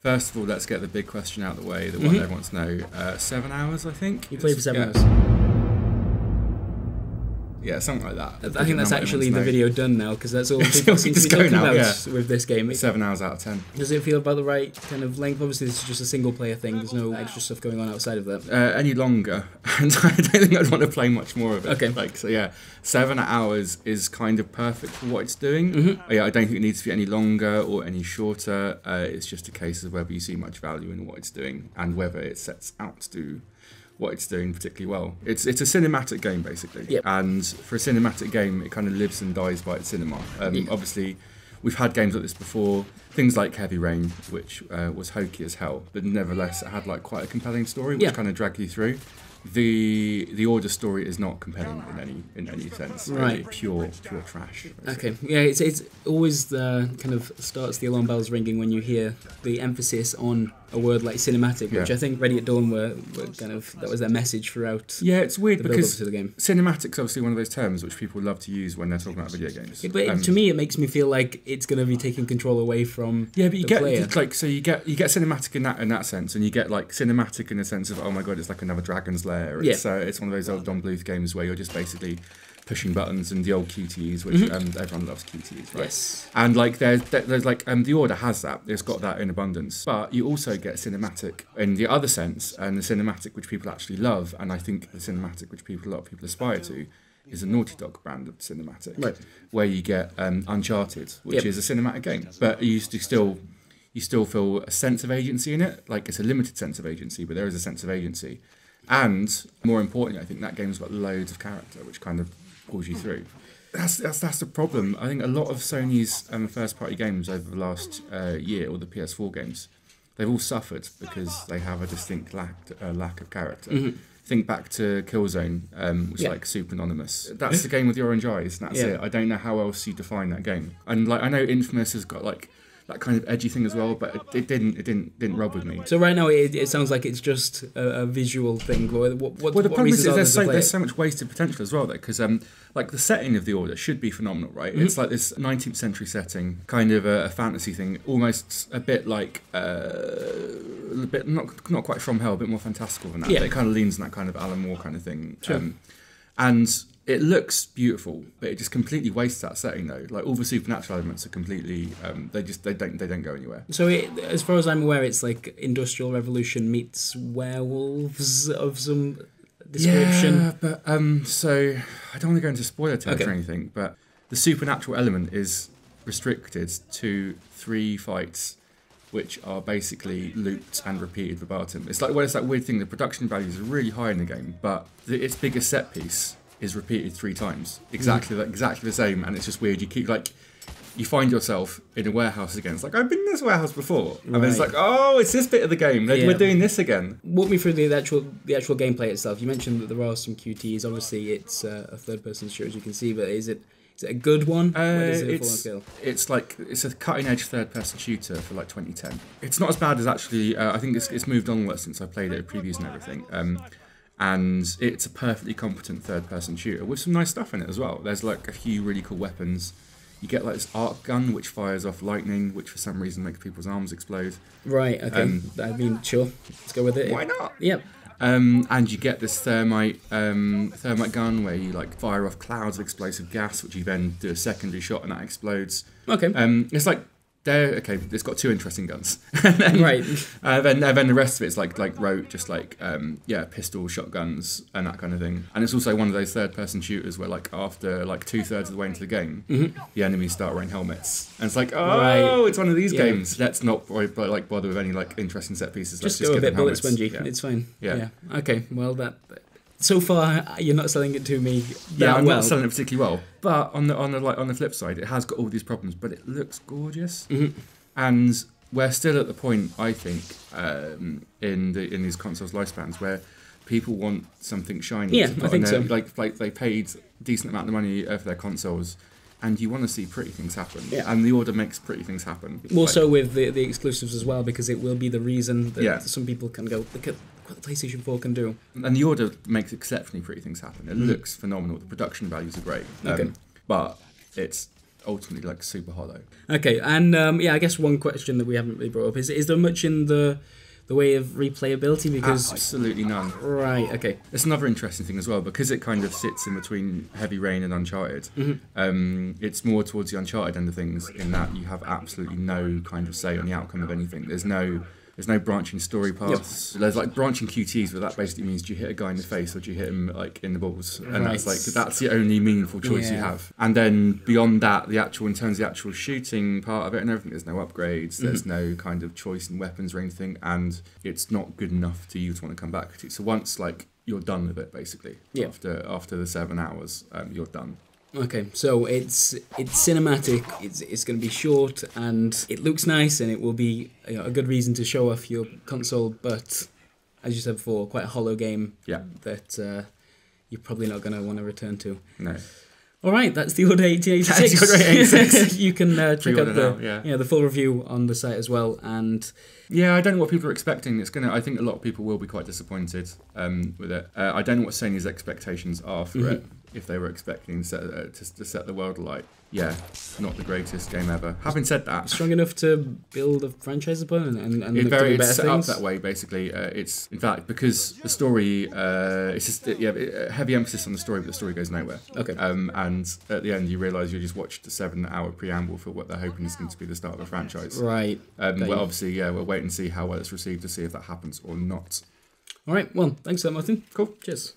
First of all, let's get the big question out of the way, the one everyone wants to know. 7 hours, I think. You played for 7 hours. Yeah, something like that. I think that's actually the video done now, because that's all people seem to be talking about with this game. 7 hours out of 10. Does it feel about the right kind of length? Obviously, this is just a single-player thing. There's no extra stuff going on outside of that. Any longer, and I don't think I'd want to play much more of it. Okay. Like, so yeah, 7 hours is kind of perfect for what it's doing. Yeah, I don't think it needs to be any longer or any shorter. It's just a case of whether you see much value in what it's doing and whether it sets out to do what it's doing particularly well. It's a cinematic game, basically. Yep. And for a cinematic game, it kind of lives and dies by its cinema. Obviously, we've had games like this before, things like Heavy Rain, which was hokey as hell, but nevertheless it had like quite a compelling story, which kind of dragged you through. The Order story is not compelling in any sense. Right. Really pure trash. Basically. Okay. Yeah, it's always kind of starts the alarm bells ringing when you hear the emphasis on a word like cinematic, which I think Ready at Dawn were kind of, that was their message throughout. Yeah, it's weird because to the game. Cinematic's obviously one of those terms which people love to use when they're talking about video games. But to me, it makes me feel like it's going to be taking control away from but you get player. like, so you get cinematic in that sense, and you get like cinematic in the sense of, oh my god, it's like another Dragon's Lair. It's one of those old Don Bluth games where you're just basically pushing buttons and the old QTEs, which everyone loves QTEs, right? Yes. And like there's like the Order has that. It's got that in abundance. But you also get cinematic in the other sense, and the cinematic which people actually love, and I think the cinematic which a lot of people aspire to, is a Naughty Dog brand of cinematic, right? Where you get Uncharted, which is a cinematic game, but you still feel a sense of agency in it. Like, it's a limited sense of agency, but there is a sense of agency. And more importantly, I think that game's got loads of character, which kind of pulls you through. That's the problem. I think a lot of Sony's first-party games over the last year, or the PS4 games, they've all suffered because they have a distinct lack of character. Think back to Killzone, which is like super anonymous. That's the game with the orange eyes, and that's it. I don't know how else you define that game. And like, I know Infamous has got like that kind of edgy thing as well, but it didn't rub with me. So right now it sounds like it's just a visual thing. Well, the problem is there's so much wasted potential as well, though, because like the setting of the Order should be phenomenal, right? It's like this 19th century setting, kind of a fantasy thing, almost a bit like a bit not quite From Hell, a bit more fantastical than that. But it kind of leans in that kind of Alan Moore kind of thing. Sure. And it looks beautiful, but it just completely wastes that setting, though. Like, all the supernatural elements are completely they don't go anywhere. So as far as I'm aware, it's like Industrial Revolution meets werewolves of some description. Yeah, but so I don't want to go into spoiler territory or anything, but the supernatural element is restricted to 3 fights, which are basically looped and repeated verbatim. It's that weird thing. The production values are really high in the game, but its biggest set piece is repeated 3 times, exactly the same, and it's just weird. You find yourself in a warehouse again. It's like, I've been in this warehouse before, and then it's like, oh, it's this bit of the game. We're doing this again. Walk me through the actual gameplay itself. You mentioned that there are some QTs. Obviously, it's a third-person shooter, as you can see, but is it a good one? Where does it fall on scale? It's a cutting-edge third-person shooter for like 2010. It's not as bad as actually. I think it's moved on since I played it, previews and everything. And it's a perfectly competent third-person shooter with some nice stuff in it as well. There's like a few really cool weapons. You get like this arc gun which fires off lightning, which for some reason makes people's arms explode. Right. Okay. I mean, sure. Let's go with it. Why not? Yep. And you get this thermite gun where you like fire off clouds of explosive gas, which you then do a secondary shot and that explodes. Okay. It's like. It's got 2 interesting guns. Then, right. Then the rest of it's like rote, just like pistol, shotguns, and that kind of thing. And it's also one of those third-person shooters where like after like 2/3 of the way into the game, the enemies start wearing helmets, and it's like, it's one of these games. Let's not bother with any like interesting set pieces. Just go a bit bullet spongy. Yeah. It's fine. Yeah. Okay. Well, so far, you're not selling it to me that I'm well. not selling it particularly well. But on the flip side, it has got all these problems, but it looks gorgeous. And we're still at the point, I think, in these consoles' lifespans where people want something shiny. Yeah, I think so. Like they paid a decent amount of money for their consoles, and you want to see pretty things happen. Yeah. And the Order makes pretty things happen. More so with the exclusives as well, because it will be the reason that some people can go, look at what the PlayStation 4 can do. And the Order makes exceptionally pretty things happen. It looks phenomenal. The production values are great. Okay. But it's ultimately like super hollow. Okay, and I guess one question that we haven't really brought up is there much in the way of replayability? Because absolutely none. Right. Okay. It's another interesting thing as well, because it kind of sits in between Heavy Rain and Uncharted. It's more towards the Uncharted end of things, in that you have absolutely no kind of say on the outcome of anything. There's no branching story paths. There's like branching QTs, but that basically means, do you hit a guy in the face or do you hit him like in the balls? And that's the only meaningful choice you have. And then beyond that, in terms of the actual shooting part of it and everything, there's no upgrades, there's no kind of choice in weapons or anything, and it's not good enough to you to want to come back to. So once like you're done with it, basically, after the 7 hours, you're done. Okay, so it's cinematic, it's going to be short, and it looks nice, and it will be a good reason to show off your console, but as you said before, quite a hollow game that you're probably not going to want to return to. No. All right, that's the Order 1886. You can check out the full review on the site as well, and I don't know what people are expecting. I think a lot of people will be quite disappointed with it. I don't know what Sony's expectations are for it. If they were expecting to set the world alight. Yeah, not the greatest game ever. Having said that, strong enough to build a franchise upon and it's set up that way, basically. It's, in fact, because the story, it's just heavy emphasis on the story, but the story goes nowhere. Okay. And at the end, you realise you just watched a 7-hour preamble for what they're hoping is going to be the start of a franchise. Right. Well, obviously, we'll wait and see how well it's received to see if that happens or not. All right, well, thanks for that, Martin. Cool. Cheers.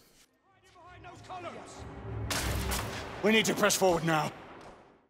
We need to press forward now.